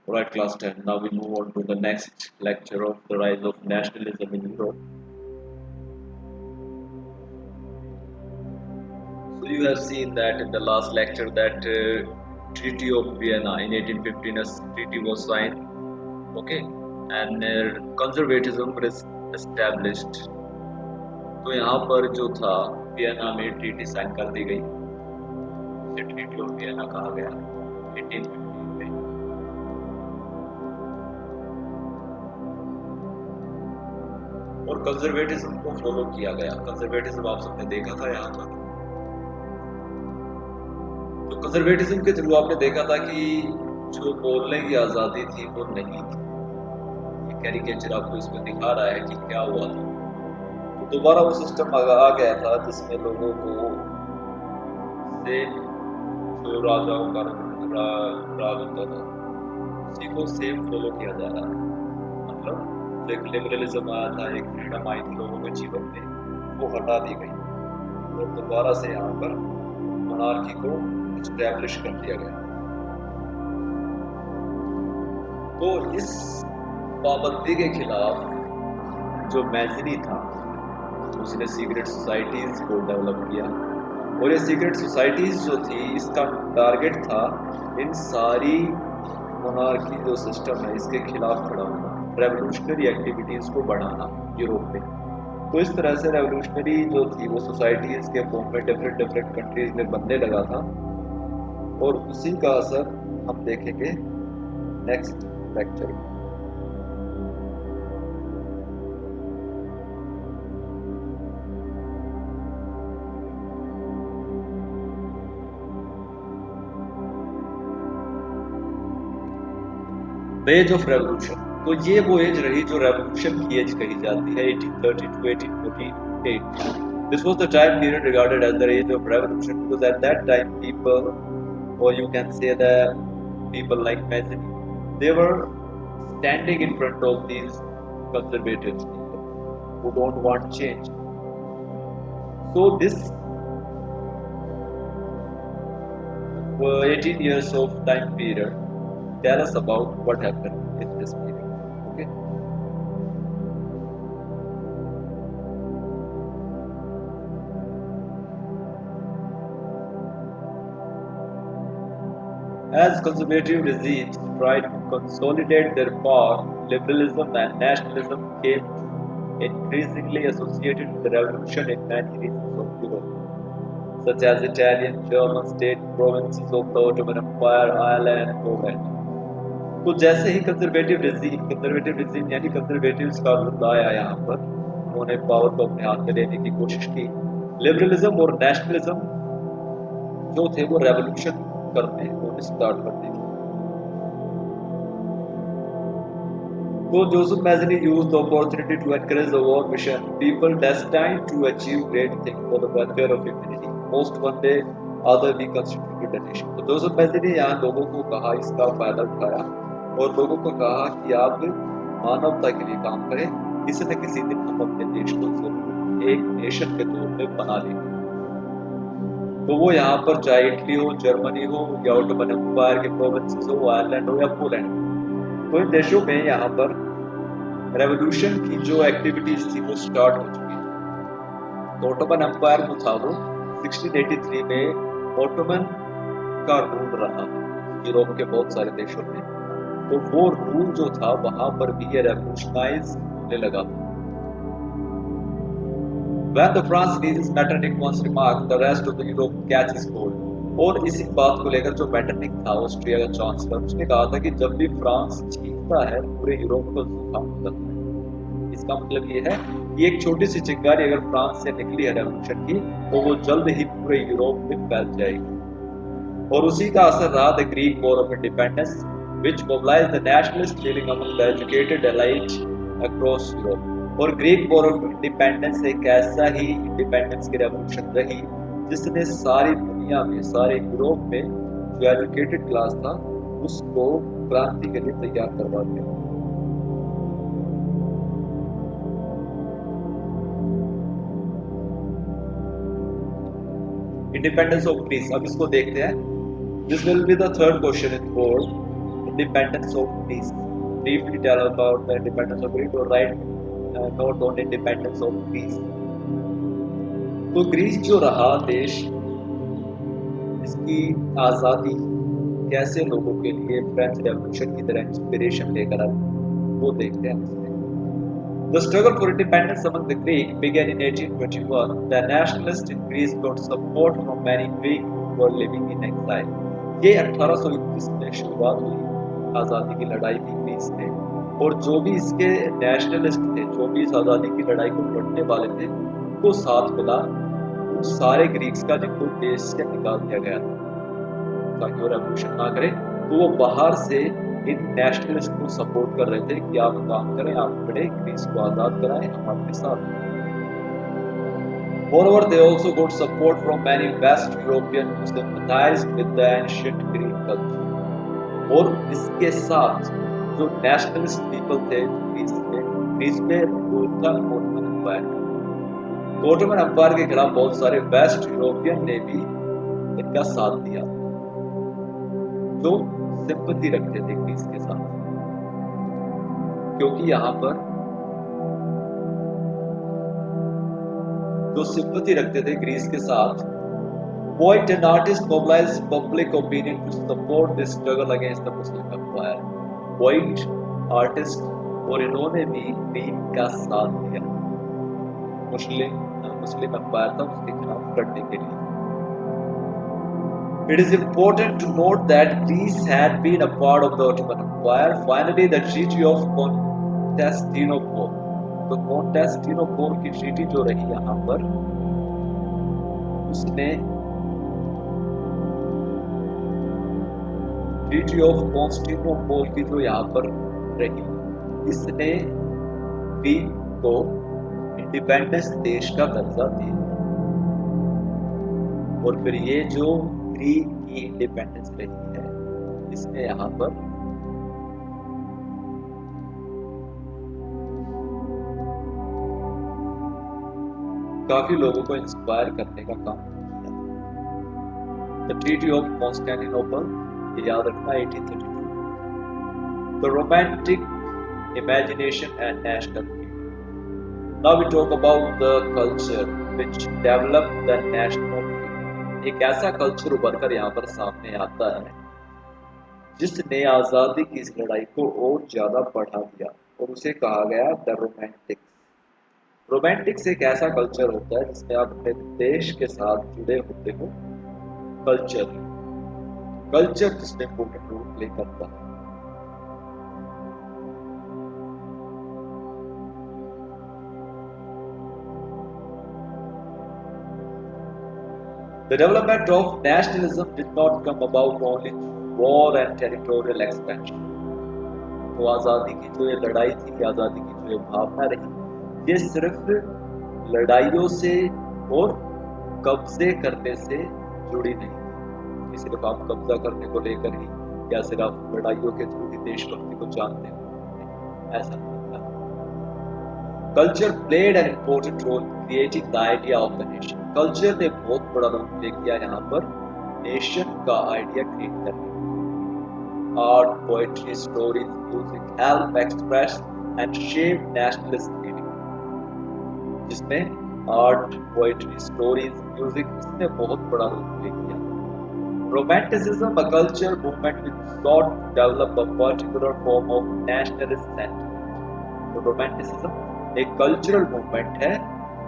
Alright, class 10. Now we move on to the next lecture of the rise of nationalism in Europe. So you have seen that in the last lecture that Treaty of Vienna in 1815, a treaty was signed, okay, and conservatism was established. तो यहाँ पर जो था Vienna में treaty sign कर दी गई, इसे treaty of Vienna कहा गया 1815 में। और कंजर्वेटिज्म को फॉलो किया गया। कंजर्वेटिज्म आप सबने देखा था यहाँ पर। तो कंजर्वेटिज्म के थ्रू आपने देखा था कि जो बोलने की आज़ादी थी वो नहीं थी। ये कैरिकेचर आपको इसमें दिखा रहा है कि क्या हुआ था। तो दोबारा वो सिस्टम आ गया था जिसमें लोगों को सेम जो राजाओं का राज होता था उसी को सेम फॉलो किया जा रहा है। मतलब एक लिबरलिज्म आया था, एक फ्रीडम आई थी लोगों के जीवन में, वो हटा दी गई और दोबारा से यहाँ पर मोनार्की को एस्टैब्लिश कर दिया गया। तो इस पाबंदी के खिलाफ जो मैजनी था उसने सीक्रेट सोसाइटीज को डेवलप किया और ये सीक्रेट सोसाइटीज जो थी इसका टारगेट था इन सारी मोनार्की जो सिस्टम है इसके खिलाफ खड़ा होना, रेवोल्यूशनरी एक्टिविटीज को बढ़ाना यूरोप में। तो इस तरह से रेवोल्यूशनरी जो थी वो सोसाइटीज के फॉर्म में डिफरेंट कंट्रीज में बनने लगा था और उसी का असर हम देखेंगे नेक्स्ट लेक्चर में। एज ऑफ रेवोल्यूशन, तो ये वो एज रही जो रेवोल्यूशन की एज कही जाती है 1830 to 1848. This was the time period regarded as the age of revolution because at that time people, or you can say that people like Mazzini, they were standing in front of these conservative people who don't want change. So this 18 years of time period tell us about what happened in this period. Okay. As conservative regimes tried to consolidate their power, liberalism and nationalism came increasingly associated with the revolution in many regions of Europe, such as Italian, German state provinces of the Ottoman Empire, Ireland, and Poland. तो जैसे ही conservative regime यानी conservatives का rule आया यहाँ पर, उन्होंने power को अपने हाथ में लेने की कोशिश की। लिबरलिज्म और नेशनलिज्म जो थे वो रेवोल्यूशन करने वो स्टार्ट कर दी। तो Joseph Mazzini used the opportunity to encourage the war mission, people destined to achieve great things for the welfare of humanity. Most one day other be constituted a nation. तो Joseph Mazzini यहाँ लोगों को कहा, इसका फायदा उठाया और लोगों को कहा कि आप मानवता के लिए काम करें, किसी न किसी दिन हम अपने देश को जरूर एक नेशन के तौर पे बना लेंगे। तो वो यहाँ पर चाहे इटली हो, जर्मनी हो या ऑटोमन एम्पायर के प्रोविंसेस हो, आयरलैंड हो या पोलैंड, तो इन देशों में यहाँ पर रेवोल्यूशन की जो एक्टिविटीज थी वो स्टार्ट हो चुकी है। तो ऑटोमन एम्पायर जो था वो 1683 में ऑटोमन का रूल रहा यूरोप के बहुत सारे देशों में। तो वो रूल जो था वहां पर भी ये रेवोल्यूशनाइज होने लगा था। When the France leads Metternich once remarked, the rest of the Europe catches cold. और इसी बात को लेकर जो मेटरनिक था ऑस्ट्रिया का चांसलर, उसने कहा था कि जब भी फ्रांस जीतता है पूरे यूरोप को जुकाम हो जाता है। इसका मतलब ये है कि एक छोटी सी चिंगारी अगर फ्रांस से निकली है रेवोल्यूशन की तो वो जल्द ही पूरे यूरोप में फैल जाएगी। और उसी का असर रहा the Greek war of independence, which mobilized the nationalist feeling among the educated elite across Europe. और ग्रीक वॉर ऑफ इंडिपेंडेंस एक ऐसा ही इंडिपेंडेंस की रेवोल्यूशन रही जिसने सारी दुनिया में, सारे यूरोप में जो एजुकेटेड क्लास था उसको क्रांति के लिए तैयार करवा दिया। इंडिपेंडेंस ऑफ ग्रीस, अब इसको देखते हैं। This will be the third question in board. independence of Greece. Briefly tell about the independence of Greece, or write note on independence of Greece. तो ग्रीस जो रहा देश, इसकी आज़ादी कैसे लोगों के लिए फ्रेंच रेवोल्यूशन की तरह इंस्पिरेशन लेकर आई, वो देखते हैं इसमें। The struggle for independence among the Greeks began in 1821. The nationalists in Greece got support from many Greeks who were living in exile. ये 1821 में शुरुआत हुई आज़ादी की लड़ाई थी ग्रीस में, और जो भी इसके नेशनलिस्ट थे, जो भी इस आज़ादी की लड़ाई को लड़ने वाले थे, उनको साथ मिला उन सारे ग्रीक्स का जिनको देश से निकाल दिया गया था ताकि वो रेवोल्यूशन ना करें। तो वो बाहर से इन नेशनलिस्ट को सपोर्ट कर रहे थे कि आप काम करें, आप खड़े ग्रीस को आजाद कराएं, हम आपके साथ। Moreover, they also got support from many West European who sympathized with the ancient Greek culture. और इसके साथ जो नेशनलिस्ट पीपल थे ग्रीस में रूल था ओटोमन एम्पायर। ओटोमन एम्पायर के खिलाफ बहुत सारे वेस्ट यूरोपियन ने भी इनका साथ दिया, जो सिंपैथी रखते थे ग्रीस के साथ, क्योंकि यहाँ पर जो सिंपैथी रखते थे ग्रीस के साथ, poet and artist mobilized public opinion to support this struggle against the Muslim empire. Poet, artist और इन्होंने भी ग्रीक का साथ दिया मुस्लिम एम्पायर था उसके खिलाफ लड़ने के लिए। It is important to note that Greece had been a part of the Ottoman Empire. Finally, the Treaty of Constantinople, तो कॉन्स्टेंटिनोपल की ट्रीटी जो रही यहाँ पर, उसने ट्रीटी ऑफ कॉन्स्टेंटिनोपल की जो यहाँ पर रही, इसने ग्रीक को इंडिपेंडेंस देश का दर्जा दिया। और फिर ये जो ग्रीक की इंडिपेंडेंस रही है, इसमें यहाँ पर काफी लोगों को इंस्पायर करने का काम किया। द ट्रीटी ऑफ कॉन्स्टेंटिनोपल, ये याद रखना, 1832। The romantic imagination and national feeling. Now we talk about the culture which developed the national. एक ऐसा कल्चर उभरकर यहाँ पर सामने आता है जिसने आजादी की इस लड़ाई को और ज्यादा बढ़ा दिया, और उसे कहा गया द रोमांटिक्स। रोमांटिक्स एक ऐसा कल्चर होता है जिसमें आप अपने देश के साथ जुड़े होते हो। कल्चर जिसमें इम्पोर्टेंट रोल प्ले करता है। The development of nationalism did not come about only through war and territorial expansion. तो आज़ादी की जो ये लड़ाई थी, आज़ादी की जो ये भावना रही, ये सिर्फ लड़ाइयों से और कब्जे करने से जुड़ी नहीं थी कि सिर्फ आप कब्जा करने को लेकर ही या सिर्फ आप लड़ाइयों के थ्रू ही देशभक्ति को जानते हो, ऐसा नहीं था। Culture played an important role creating the idea of the nation. Culture ने बहुत बड़ा रोल प्ले किया यहाँ पर नेशन का आइडिया क्रिएट करने। Art, poetry, stories, music help express and shape nationalist feeling, जिसमें आर्ट, पोएट्री, स्टोरीज, म्यूजिक, इसने बहुत बड़ा रोल प्ले किया। Romanticism, a culture movement which sought to develop a particular form of nationalist sentiment। तो romanticism एक cultural movement है,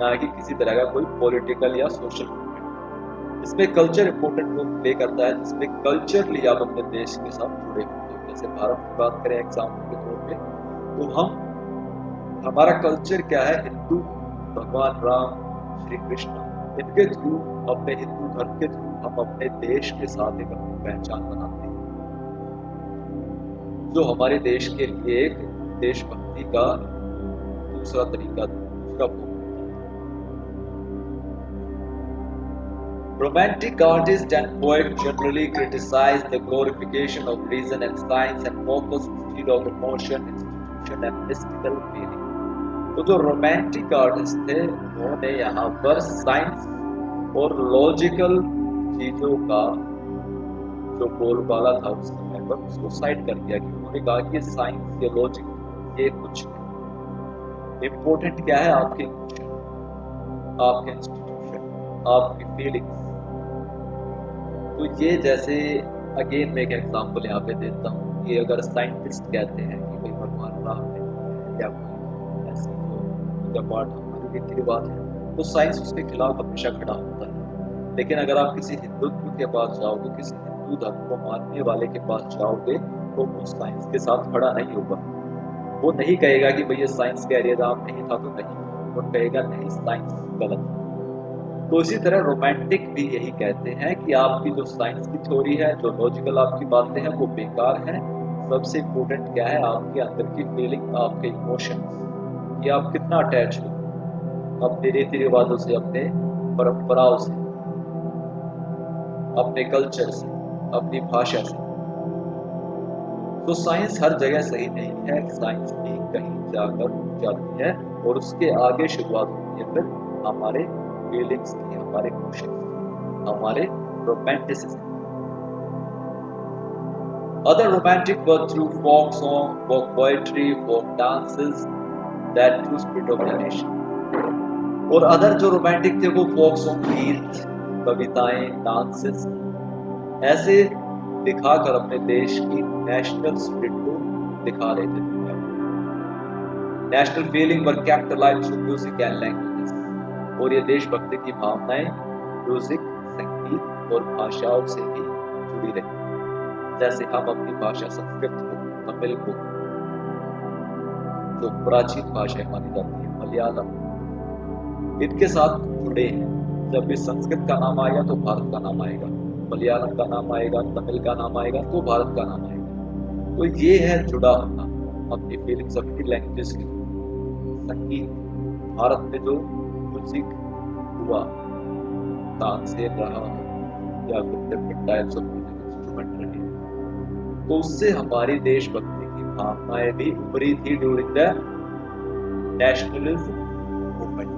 ना कि किसी तरह का कोई पॉलिटिकल या सोशल मूवमेंट। इसमें कल्चर इंपॉर्टेंट रोल प्ले करता है, जिसमें कल्चरली आप अपने देश के साथ जुड़े होते हो। जैसे भारत की बात करें एग्जाम्पल के तौर पे, तो हमारा कल्चर क्या है? हिंदू, भगवान राम, श्री कृष्ण, इनके थ्रू, अपने हिंदू धर्म के थ्रू हम अपने देश के साथ एक अपनी पहचान बनाते हैं, जो हमारे देश के लिए एक देशभक्ति का दूसरा तरीका, दूसरा form. Romantic artists and poets generally criticize the glorification of reason and science and focus instead of emotion, institution and mystical feeling। तो जो रोमांटिक आर्टिस्ट थे, उन्होंने यहाँ पर साइंस और लॉजिकल चीजों का जो बोलबाला था उस समय पर, उसको साइड कर दिया कि उन्होंने कहा कि ये साइंस, ये लॉजिक, ये कुछ इम्पोर्टेंट क्या है, आपके इमोशन, आपके इंस्टीट्यूशन, आपकी फीलिंग्स। तो ये जैसे अगेन मैं एक एग्जांपल यहाँ पे देता हूँ कि अगर साइंटिस्ट कहते हैं कि भाई भगवान राम ने या कोई ऐसी जो पूजा पाठ हमारे रीति रिवाज है, तो साइंस उसके खिलाफ हमेशा खड़ा होता है। लेकिन अगर आप किसी हिंदुत्व के पास जाओगे, किसी हिंदू धर्म को मानने वाले के पास जाओगे, तो वो साइंस के साथ खड़ा नहीं होगा। वो नहीं कहेगा कि भाई ये साइंस कह रही है, राम नहीं था तो नहीं, वो कहेगा नहीं, साइंस गलत है। तो इसी तरह रोमांटिक भी यही कहते हैं कि आपकी जो साइंस की थ्योरी है, जो लॉजिकल आपकी बातें हैं, वो बेकार हैं। सबसे इम्पोर्टेंट क्या है, आपके अंदर की फीलिंग, आपके इमोशंस, कि आप कितना अटैच हो अपने रीति रिवाजों से, अपने परंपराओं से, अपने कल्चर से, अपनी भाषा से। तो साइंस हर जगह सही नहीं है, साइंस भी कहीं जाकर रुक जाती है और उसके आगे शुरुआत होती है फिर हमारे फीलिंग्स की, हमारे इमोशंस की, हमारे romanticism. Other romantic were through folk song, folk poetry, folk dances that true spirit of the nation. और अदर जो रोमांटिक थे वो फोक सॉन्ग, गीत, कविताएं, डांसेस ऐसे दिखाकर अपने देश की नेशनल स्पिरिट को दिखा रहे थे दुनिया को। National feeling were kept alive through music and languages. और ये देशभक्ति की भावनाएं म्यूजिक, संगीत और भाषाओं से ही जुड़ी रही। जैसे हम अपनी भाषा संस्कृत को, तमिल को, जो प्राचीन भाषा मानी जाती है, मलयालम, इनके साथ जुड़े हैं। जब भी संस्कृत का नाम आएगा तो भारत का नाम आएगा, मलयालम का नाम आएगा, तमिल का नाम आएगा तो भारत का नाम आएगा। तो ये है जुड़ा होना अपनी फीलिंग्स, अपनी लैंग्वेज के। संगीत, भारत में जो म्यूजिक हुआ, तानसेन रहा या फिर different types of music instrument रहे, तो उससे हमारी देशभक्ति की भावनाएं भी उभरी थी during the nationalism movement.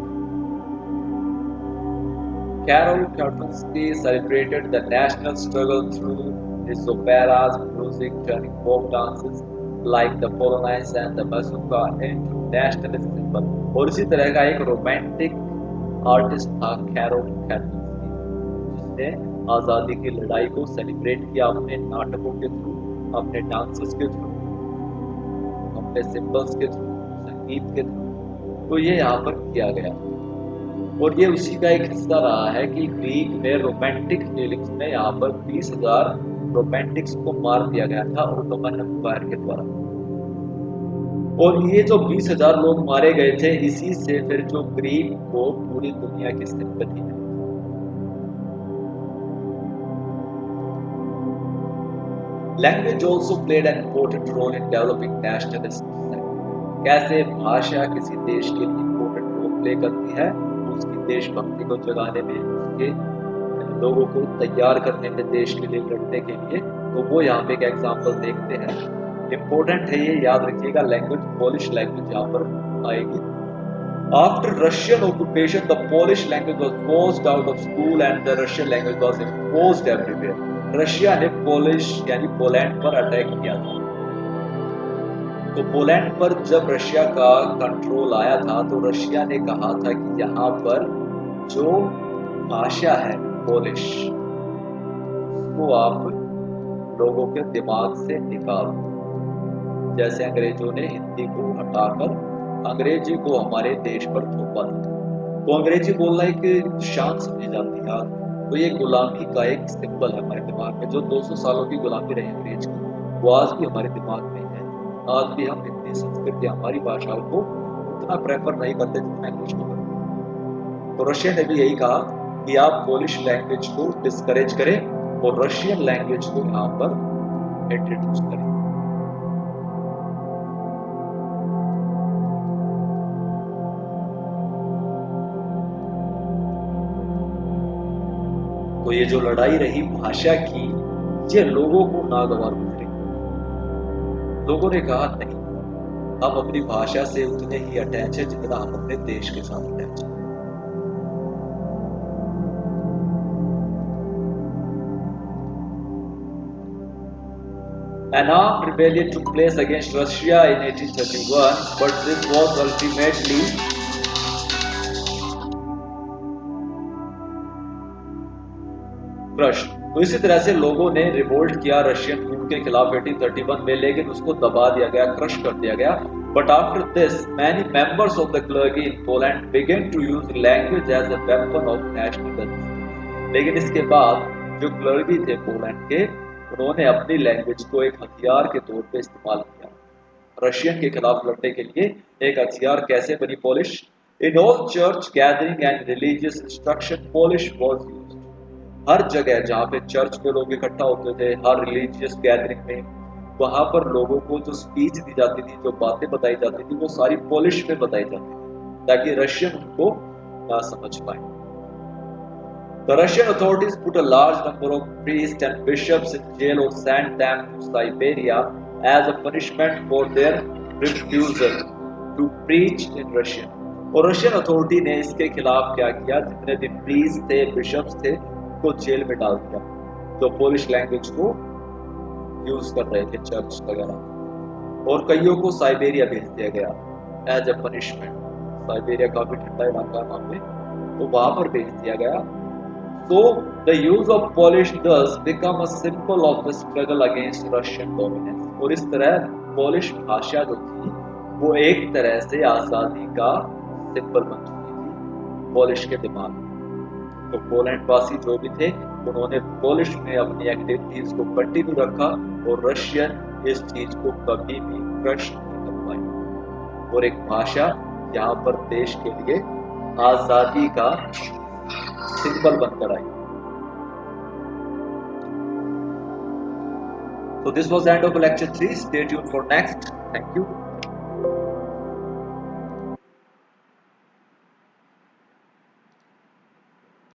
Karol Karpinski celebrated the national struggle through his operas, music, turning folk dances like the Polonaise and the Mazurka into nationalist symbol। और इसी तरह का एक रोमांटिक आर्टिस्ट था कैरोल कार्पिंस्की, जिसने आज़ादी की लड़ाई को सेलिब्रेट किया अपने नाटकों के थ्रू, अपने डांसेस के थ्रू, अपने सिंबल्स के थ्रू, संगीत के थ्रू। तो ये यहाँ पर किया गया और ये उसी का एक हिस्सा रहा है कि ग्रीक में रोमांटिक फीलिंग्स में यहाँ पर 20,000 रोमांटिक्स को मार दिया गया था ओटोमन एम्पायर के द्वारा। और ये जो 20,000 लोग मारे गए थे, इसी से फिर जो ग्रीक को पूरी दुनिया की सिंपैथी है। Language also played an important role in developing nationalist. कैसे भाषा किसी देश के लिए इम्पोर्टेंट रोल प्ले करती है, उसकी देशभक्ति को जगाने में, उसके लोगों को तैयार करने में देश के लिए लड़ने के लिए। तो वो यहाँ पे एक एग्जांपल देखते हैं, इम्पोर्टेंट है ये, याद रखिएगा। लैंग्वेज, पोलिश लैंग्वेज यहाँ पर आएगी। After Russian occupation, the Polish language was forced out of school and the Russian language was imposed everywhere. Russia ने पोलिश यानी पोलैंड पर अटैक किया था। तो पोलैंड पर जब रशिया का कंट्रोल आया था, तो रशिया ने कहा था कि यहाँ पर जो भाषा है पोलिश, वो आप लोगों के दिमाग से निकाल दो। जैसे अंग्रेजों ने हिंदी को हटाकर अंग्रेजी को हमारे देश पर थोपा था। तो अंग्रेजी बोलना एक शान समझी जाती है। तो ये गुलामी का एक सिंबल है हमारे दिमाग में। जो 200 सालों की गुलामी रही अंग्रेज की, वो आज भी हमारे दिमाग में है। आज भी हम हिंदी, संस्कृत या हमारी भाषाओं को उतना प्रेफर नहीं करते जितना इंग्लिश को करते। तो रशिया ने भी यही कहा कि आप पोलिश लैंग्वेज को डिस्करेज करें और रशियन लैंग्वेज को यहाँ पर इंट्रोड्यूस करें। तो ये जो लड़ाई रही भाषा की, ये लोगों को नागवार गुजरी। लोगों ने कहा नहीं, हम अपनी भाषा से उतने ही अटैच है जितना हम अपने देश के साथ अटैच है। An armed rebellion took place against Russia in 1831, but this was ultimately crush. तो इसी तरह से लोगों ने रिवोल्ट किया रशियन रूल के खिलाफ 1831 में, लेकिन उसको दबा दिया गया, क्रश कर दिया गया। But after this many members of the clergy in Poland began to use language as a weapon of national resistance. लेकिन इसके बाद जो क्लर्गी थे पोलैंड के, उन्होंने अपनी लैंग्वेज को एक हथियार के तौर पे इस्तेमाल किया। रशियन के खिलाफ लड़ने के लिए एक हथियार कैसे बनी Polish? In all church gathering and religious instruction Polish was used. हर जगह जहाँ पे चर्च में लोग इकट्ठा होते थे, हर रिलीजियस गैदरिंग में, वहां पर लोगों को जो स्पीच दी जाती थी, जो बातें बताई जाती थी, वो सारी पोलिश में बताई जाती थी ताकि रशियन उनको ना समझ पाए। The Russian authorities put a large number of priests and bishops in jail or sent them to Siberia as a punishment for their refusal to preach in Russian. और रशियन अथॉरिटी ने इसके खिलाफ क्या किया? जितने भी प्रीस्ट थे, bishops थे, उनको जेल में डाल दिया जो पोलिश लैंग्वेज को यूज कर रहे थे चर्च वगैरह। और कईयों को साइबेरिया भेज दिया गया एज अ पनिशमेंट। साइबेरिया काफी ठंडा इलाका है वहां पे, तो वहां पर भेज दिया गया। So the use of Polish thus become a symbol of the struggle against Russian dominance. और इस तरह पोलिश भाषा जो थी वो एक तरह से आजादी का सिंबल बन चुकी थी पोलिश के दिमाग में। तो पोलैंड वासी जो भी थे उन्होंने पोलिश में अपनी एक्टिविटीज को कंटिन्यू रखा और रशियन इस चीज को कभी भी क्रश नहीं कर पाई। और एक भाषा यहाँ पर देश के लिए आजादी का सिंबल बनकर आई। So this was the end of lecture 3. Stay tuned for next. Thank you.